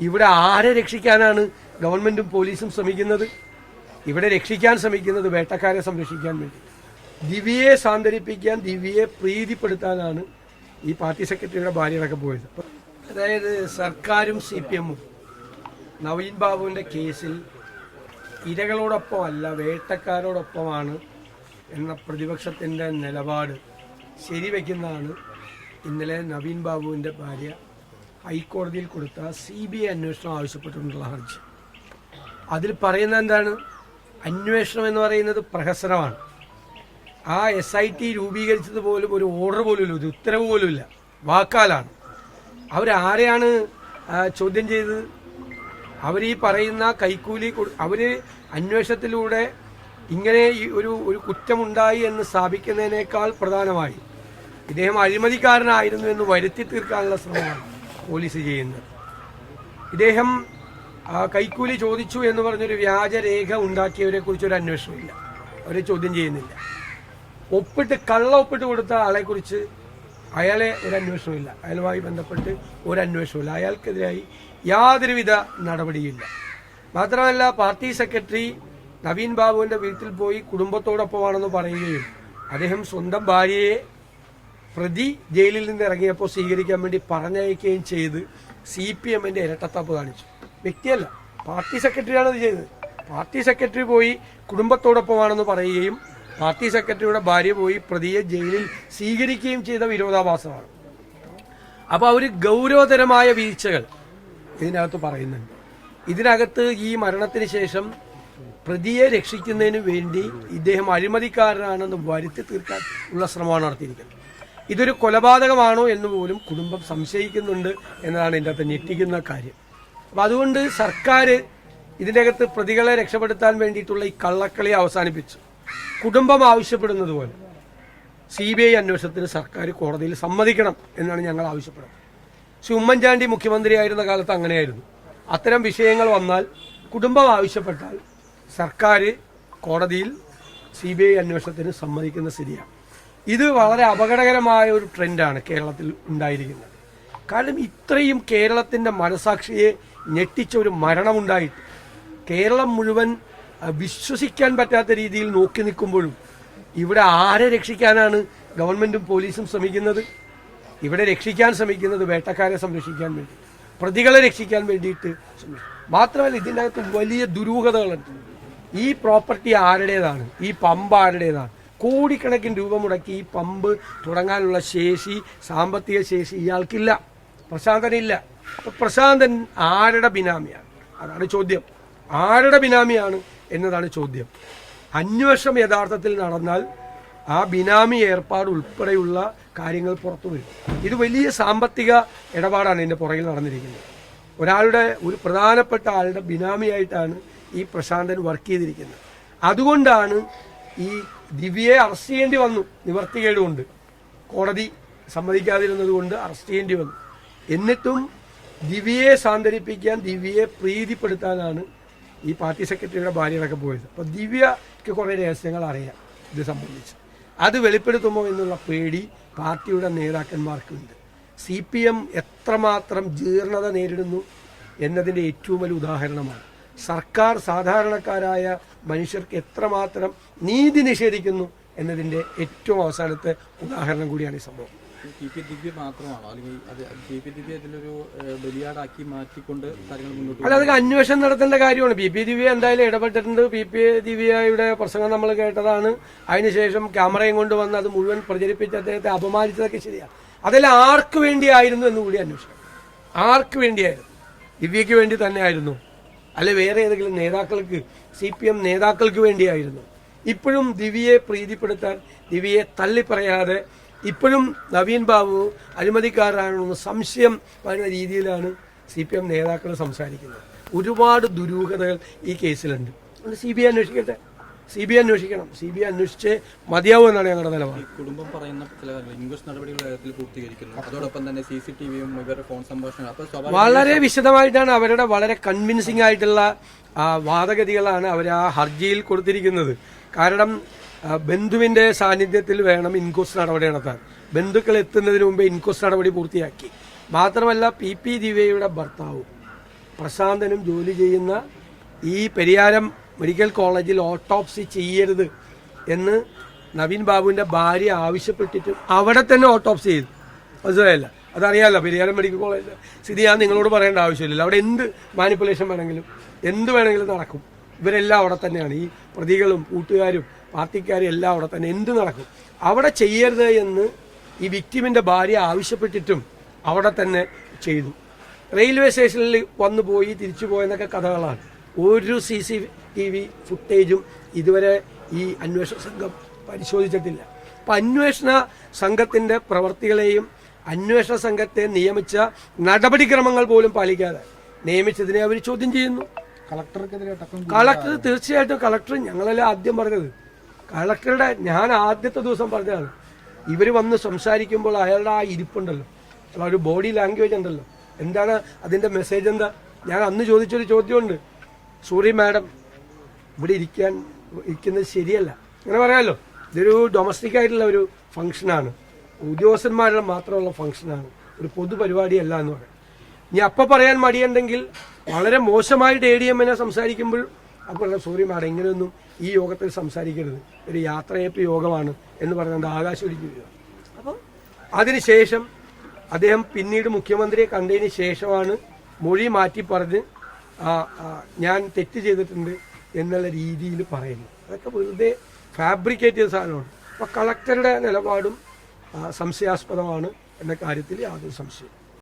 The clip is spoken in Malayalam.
ഇവിടെ ആരെ രക്ഷിക്കാനാണ് ഗവൺമെന്റും പോലീസും ശ്രമിക്കുന്നത്? ഇവിടെ രക്ഷിക്കാൻ ശ്രമിക്കുന്നത് വേട്ടക്കാരെ സംരക്ഷിക്കാൻ വേണ്ടി, ദിവ്യയെ സാന്ത്വനിപ്പിക്കാൻ, ദിവ്യയെ പ്രീതിപ്പെടുത്താനാണ് ഈ പാർട്ടി സെക്രട്ടറിയുടെ ഭാര്യയൊക്കെ പോയത്. അതായത് സർക്കാരും CPM-ഉം നവീൻ ബാബുവിൻ്റെ കേസിൽ ഇരകളോടൊപ്പമല്ല വേട്ടക്കാരോടൊപ്പമാണ് എന്ന പ്രതിപക്ഷത്തിൻ്റെ നിലപാട് ശരിവെക്കുന്നതാണ് ഇന്നലെ നവീൻ ബാബുവിൻ്റെ ഭാര്യ ഹൈക്കോടതിയിൽ കൊടുത്ത CBI അന്വേഷണം ആവശ്യപ്പെട്ടുകൊണ്ടുള്ള ഹർജി. അതിൽ പറയുന്നത് എന്താണ്? അന്വേഷണം എന്ന് പറയുന്നത് പ്രഹസനമാണ്. ആ SIT രൂപീകരിച്ചത് പോലും ഒരു ഓർഡർ പോലുമില്ല, ഒരു ഉത്തരവ് പോലുമില്ല, വാക്കാലാണ്. അവരാരെയാണ് ചോദ്യം ചെയ്തത്? അവർ ഈ പറയുന്ന കൈക്കൂലി അവർ അന്വേഷണത്തിലൂടെ ഇങ്ങനെ ഒരു കുറ്റമുണ്ടായി എന്ന് സ്ഥാപിക്കുന്നതിനേക്കാൾ പ്രധാനമായി ഇദ്ദേഹം അഴിമതിക്കാരനായിരുന്നു എന്ന് വരുത്തി തീർക്കാനുള്ള ശ്രമമാണ് പോലീസ് ചെയ്യുന്നത്. ഇദ്ദേഹം കൈക്കൂലി ചോദിച്ചു എന്ന് പറഞ്ഞൊരു വ്യാജരേഖ ഉണ്ടാക്കിയവരെ കുറിച്ചൊരു അന്വേഷണമില്ല, അവരെ ചോദ്യം ചെയ്യുന്നില്ല. കള്ള ഒപ്പിട്ട് കൊടുത്ത ആളെക്കുറിച്ച് അയാളെ ഒരു അന്വേഷണമില്ല, അയാളുമായി ബന്ധപ്പെട്ട് ഒരു അന്വേഷണമില്ല, അയാൾക്കെതിരായി യാതൊരുവിധ നടപടിയില്ല. മാത്രമല്ല പാർട്ടി സെക്രട്ടറി നവീൻ ബാബുവിൻ്റെ വീട്ടിൽ പോയി കുടുംബത്തോടൊപ്പമാണെന്ന് പറയുകയും അദ്ദേഹം സ്വന്തം ഭാര്യയെ പ്രതി ജയിലിൽ നിന്ന് ഇറങ്ങിയപ്പോൾ സ്വീകരിക്കാൻ വേണ്ടി പറഞ്ഞയക്കുകയും ചെയ്ത് CPM-ന്റെ ഇരട്ടത്താപ്പ് കാണിച്ചു. വ്യക്തിയല്ല, പാർട്ടി സെക്രട്ടറിയാണ് ഇത് ചെയ്തത്. പാർട്ടി സെക്രട്ടറി പോയി കുടുംബത്തോടൊപ്പമാണെന്ന് പറയുകയും പാർട്ടി സെക്രട്ടറിയുടെ ഭാര്യ പോയി പ്രതിയെ ജയിലിൽ സ്വീകരിക്കുകയും ചെയ്ത വിരോധാഭാസമാണ്. അപ്പോൾ അവർ ഗൗരവതരമായ വീഴ്ചകൾ ഇതിനകത്ത് പറയുന്നുണ്ട്. ഇതിനകത്ത് ഈ മരണത്തിന് ശേഷം പ്രതിയെ രക്ഷിക്കുന്നതിന് വേണ്ടി ഇദ്ദേഹം അഴിമതിക്കാരനാണെന്ന് വരുത്തി തീർക്കാൻ ഉള്ള ശ്രമമാണ് നടത്തിയിരിക്കുന്നത്. ഇതൊരു കൊലപാതകമാണോ എന്ന് പോലും കുടുംബം സംശയിക്കുന്നുണ്ട് എന്നതാണ് ഇതിൻ്റെ അകത്ത് ഞെട്ടിക്കുന്ന കാര്യം. അപ്പം അതുകൊണ്ട് സർക്കാർ ഇതിൻ്റെ അകത്ത് പ്രതികളെ രക്ഷപ്പെടുത്താൻ വേണ്ടിയിട്ടുള്ള ഈ കള്ളക്കളി അവസാനിപ്പിച്ചു. കുടുംബം ആവശ്യപ്പെടുന്നത് പോലെ CBI അന്വേഷണത്തിന് സർക്കാർ കോടതിയിൽ സമ്മതിക്കണം എന്നാണ് ഞങ്ങൾ ആവശ്യപ്പെടുന്നത്. ശ്രീ ഉമ്മൻചാണ്ടി മുഖ്യമന്ത്രിയായിരുന്ന കാലത്ത് അങ്ങനെയായിരുന്നു. അത്തരം വിഷയങ്ങൾ വന്നാൽ കുടുംബം ആവശ്യപ്പെട്ടാൽ സർക്കാർ കോടതിയിൽ CBI അന്വേഷണത്തിന് സമ്മതിക്കുന്ന സ്ഥിതിയാണ്. ഇത് വളരെ അപകടകരമായ ഒരു ട്രെൻഡാണ് കേരളത്തിൽ ഉണ്ടായിരിക്കുന്നത്. കാരണം ഇത്രയും കേരളത്തിൻ്റെ മനസാക്ഷിയെ ഞെട്ടിച്ച ഒരു മരണമുണ്ടായിട്ട് കേരളം മുഴുവൻ വിശ്വസിക്കാൻ പറ്റാത്ത രീതിയിൽ നോക്കി നിൽക്കുമ്പോഴും ഇവിടെ ആരെ രക്ഷിക്കാനാണ് ഗവൺമെന്റും പോലീസും ശ്രമിക്കുന്നത്? ഇവിടെ രക്ഷിക്കാൻ ശ്രമിക്കുന്നത് വേട്ടക്കാരെ സംരക്ഷിക്കാൻ വേണ്ടി, പ്രതികളെ രക്ഷിക്കാൻ വേണ്ടിയിട്ട് ശ്രമിക്കും. മാത്രമല്ല ഇതിൻ്റെ അകത്ത് വലിയ ദുരൂഹതകളുണ്ട്. ഈ പ്രോപ്പർട്ടി ആരുടേതാണ്? ഈ പമ്പ് ആരുടേതാണ്? കോടിക്കണക്കിന് രൂപ മുടക്കി ഈ പമ്പ് തുടങ്ങാനുള്ള ശേഷി, സാമ്പത്തിക ശേഷി ഇയാൾക്കില്ല, പ്രശാന്തനില്ല. അപ്പോൾ പ്രശാന്തൻ ആരുടെ ബിനാമിയാണ്? അതാണ് ചോദ്യം. ആരുടെ ബിനാമിയാണ് എന്നതാണ് ചോദ്യം. അന്വേഷണം യഥാർത്ഥത്തിൽ നടന്നാൽ ആ ബിനാമി ഏർപ്പാട് ഉൾപ്പെടെയുള്ള കാര്യങ്ങൾ പുറത്തു വരും. ഇത് വലിയ സാമ്പത്തിക ഇടപാടാണ് ഇതിൻ്റെ പുറകിൽ നടന്നിരിക്കുന്നത്. ഒരു പ്രധാനപ്പെട്ട ആളുടെ ബിനാമിയായിട്ടാണ് ഈ പ്രശാന്തൻ വർക്ക് ചെയ്തിരിക്കുന്നത്. അതുകൊണ്ടാണ് ഈ ദിവ്യയെ അറസ്റ്റ് ചെയ്യേണ്ടി വന്നു. നിവർത്തികേടുകൊണ്ട് കോടതി സമ്മതിക്കാതിരുന്നത് കൊണ്ട് അറസ്റ്റ് ചെയ്യേണ്ടി വന്നു. എന്നിട്ടും ദിവ്യയെ സാന്ത്വനിപ്പിക്കാൻ, ദിവ്യയെ പ്രീതിപ്പെടുത്താനാണ് ഈ പാർട്ടി സെക്രട്ടറിയുടെ ഭാര്യയൊക്കെ പോയത്. അപ്പോൾ ദിവ്യക്ക് കുറേ രഹസ്യങ്ങൾ അറിയാം ഇത് സംബന്ധിച്ച്. അത് വെളിപ്പെടുത്തുമോ എന്നുള്ള പേടി പാർട്ടിയുടെ നേതാക്കന്മാർക്കുണ്ട്. CPM എത്രമാത്രം ജീർണത നേരിടുന്നു എന്നതിൻ്റെ ഏറ്റവും വലിയ ഉദാഹരണമാണ്. സർക്കാർ സാധാരണക്കാരായ മനുഷ്യർക്ക് എത്രമാത്രം നീതി നിഷേധിക്കുന്നു എന്നതിൻ്റെ ഏറ്റവും അവസാനത്തെ ഉദാഹരണം കൂടിയാണ് ഈ സംഭവം. ദിവ്യ മാത്രമാണോ, അല്ലെങ്കിൽ ദിവ്യ ഇതിലൊരു ബലിയാടാക്കി മാറ്റിക്കൊണ്ട് കാര്യങ്ങൾ മുന്നോട്ട്? അല്ല, അതൊക്കെ അന്വേഷണം നടത്തേണ്ട കാര്യമാണ്. ദിവ്യ എന്തായാലും ഇടപെട്ടിട്ടുണ്ട്. ദിവ്യയുടെ പ്രസംഗം നമ്മൾ കേട്ടതാണ്. അതിനുശേഷം ക്യാമറയും കൊണ്ട് വന്ന് അത് മുഴുവൻ പ്രചരിപ്പിച്ച് അദ്ദേഹത്തെ അപമാനിച്ചതൊക്കെ ശരിയാണ്. അതെല്ലാം ആർക്ക് വേണ്ടിയായിരുന്നു എന്ന് കൂടി അന്വേഷണം. ആർക്ക് വേണ്ടിയായിരുന്നു? ദിവ്യയ്ക്ക് വേണ്ടി തന്നെ ആയിരുന്നു? അല്ലെ വേറെ ഏതെങ്കിലും നേതാക്കൾക്ക്, CPM നേതാക്കൾക്ക് വേണ്ടിയായിരുന്നു? ഇപ്പോഴും ദിവ്യയെ പ്രീതിപ്പെടുത്താൻ, ദിവ്യയെ തള്ളിപ്പറയാതെ ഇപ്പോഴും നവീൻ ബാബു അഴിമതിക്കാരനാണെന്ന് സംശയം വരുന്ന രീതിയിലാണ് CPM നേതാക്കൾ സംസാരിക്കുന്നത്. ഒരുപാട് ദുരൂഹതകൾ ഈ കേസിലുണ്ട്. CBI അന്വേഷിക്കട്ടെ, CBI അന്വേഷിക്കണം. CBI അന്വേഷിച്ച് മതിയാവും എന്നാണ് ഞങ്ങളുടെ നിലപാട്. കുടുംബം പറയുന്ന ചില ഇൻക്വസ്റ്റ് നടപടികൾ വേഗത്തിൽ പൂർത്തീകരിക്കുന്നു. അതോടൊപ്പം തന്നെ CCTV-യും ഇവരുടെ ഫോൺ സംഭാഷണം വളരെ വിശദമായിട്ടാണ്, അവരുടെ വളരെ കൺവിൻസിംഗ് ആയിട്ടുള്ള വാദഗതികളാണ് അവർ ആ ഹർജിയിൽ കൊടുത്തിരിക്കുന്നത്. കാരണം ബന്ധുവിൻ്റെ സാന്നിധ്യത്തിൽ വേണം ഇൻക്വസ്റ്റ് നടപടി നടത്താൻ. ബന്ധുക്കൾ എത്തുന്നതിന് മുമ്പേ ഇൻക്വസ്റ്റ് നടപടി പൂർത്തിയാക്കി. മാത്രമല്ല PP ദിവ്യയുടെ ഭർത്താവും പ്രശാന്തനും ജോലി ചെയ്യുന്ന ഈ പെരിയാരം മെഡിക്കൽ കോളേജിൽ ഓട്ടോപ്സി ചെയ്യരുത് എന്ന് നവീൻ ബാബുവിൻ്റെ ഭാര്യ ആവശ്യപ്പെട്ടിട്ടും അവിടെ തന്നെ ഓട്ടോപ്സി ചെയ്തു. മനസ്സിലായില്ല? അതറിയാമല്ലോ, പെരിയാരം മെഡിക്കൽ കോളേജിൽ സ്ഥിതി ഞാൻ നിങ്ങളോട് പറയേണ്ട ആവശ്യമില്ലല്ലോ. അവിടെ എന്ത് മാനിപ്പുലേഷൻ വേണമെങ്കിലും എന്ത് വേണമെങ്കിലും നടക്കും. ഇവരെല്ലാം അവിടെ തന്നെയാണ്, ഈ പ്രതികളും കൂട്ടുകാരും പാർട്ടിക്കാരും എല്ലാം അവിടെ തന്നെ, എന്ത് നടക്കും. അവിടെ ചെയ്യരുത് എന്ന് ഈ വിക്ടിമിൻ്റെ ഭാര്യ ആവശ്യപ്പെട്ടിട്ടും അവിടെ തന്നെ ചെയ്തു. റെയിൽവേ സ്റ്റേഷനിൽ വന്നു പോയി തിരിച്ചു പോയെന്നൊക്കെ കഥകളാണ്. ഒരു CCTV ഫുട്ടേജും ഇതുവരെ ഈ അന്വേഷണ സംഘം പരിശോധിച്ചിട്ടില്ല. അപ്പം അന്വേഷണ സംഘത്തിൻ്റെ പ്രവർത്തികളെയും അന്വേഷണ സംഘത്തെ നിയമിച്ച നടപടിക്രമങ്ങൾ പോലും പാലിക്കാതെ നിയമിച്ചതിനെ അവർ ചോദ്യം ചെയ്യുന്നു. കളക്ടർ തീർച്ചയായിട്ടും കളക്ടർ, ഞങ്ങളെല്ലാം ആദ്യം പറഞ്ഞത് കളക്ടറുടെ, ഞാൻ ആദ്യത്തെ ദിവസം പറഞ്ഞതാണ്, ഇവർ വന്ന് സംസാരിക്കുമ്പോൾ അയാളുടെ ആ ഇരിപ്പുണ്ടല്ലോ, അല്ല ഒരു ബോഡി ലാംഗ്വേജ് ഉണ്ടല്ലോ, എന്താണ് അതിൻ്റെ മെസ്സേജ് എന്താ? ഞാൻ അന്ന് ചോദിച്ചൊരു ചോദ്യമുണ്ട്, സോറി മാഡം ഇവിടെ ഇരിക്കുന്നത് ശരിയല്ല, അങ്ങനെ പറയാമല്ലോ. ഇതൊരു ഡൊമസ്റ്റിക് ആയിട്ടുള്ള ഒരു ഫംഗ്ഷനാണ്, ഉദ്യോഗസ്ഥന്മാരുടെ മാത്രമുള്ള ഫംഗ്ഷനാണ്, ഒരു പൊതുപരിപാടിയല്ല എന്ന് പറയാം. ഇനി അപ്പം പറയാൻ മടിയുണ്ടെങ്കിൽ വളരെ മോശമായിട്ട് ADM-നെ സംസാരിക്കുമ്പോൾ അപ്പോൾ സോറി മാഡം ഇങ്ങനെയൊന്നും ഈ യോഗത്തിൽ സംസാരിക്കരുത്, ഒരു യാത്രയപ്പ് യോഗമാണ് എന്ന് പറയുന്നത് ആകാശം ഒഴിഞ്ഞു വരിക. അപ്പം അതിനുശേഷം അദ്ദേഹം പിന്നീട് മുഖ്യമന്ത്രിയെ കണ്ടതിന് ശേഷമാണ് മൊഴി മാറ്റി പറഞ്ഞ് ഞാൻ തെറ്റ് ചെയ്തിട്ടുണ്ട് എന്നുള്ള രീതിയിൽ പറയുന്നത്. അതൊക്കെ വെറുതെ ഫാബ്രിക്കേറ്റ് ചെയ്ത സാധനമാണ്. അപ്പോൾ കളക്ടറുടെ നിലപാടും സംശയാസ്പദമാണ് എന്ന കാര്യത്തിൽ യാതൊരു സംശയം.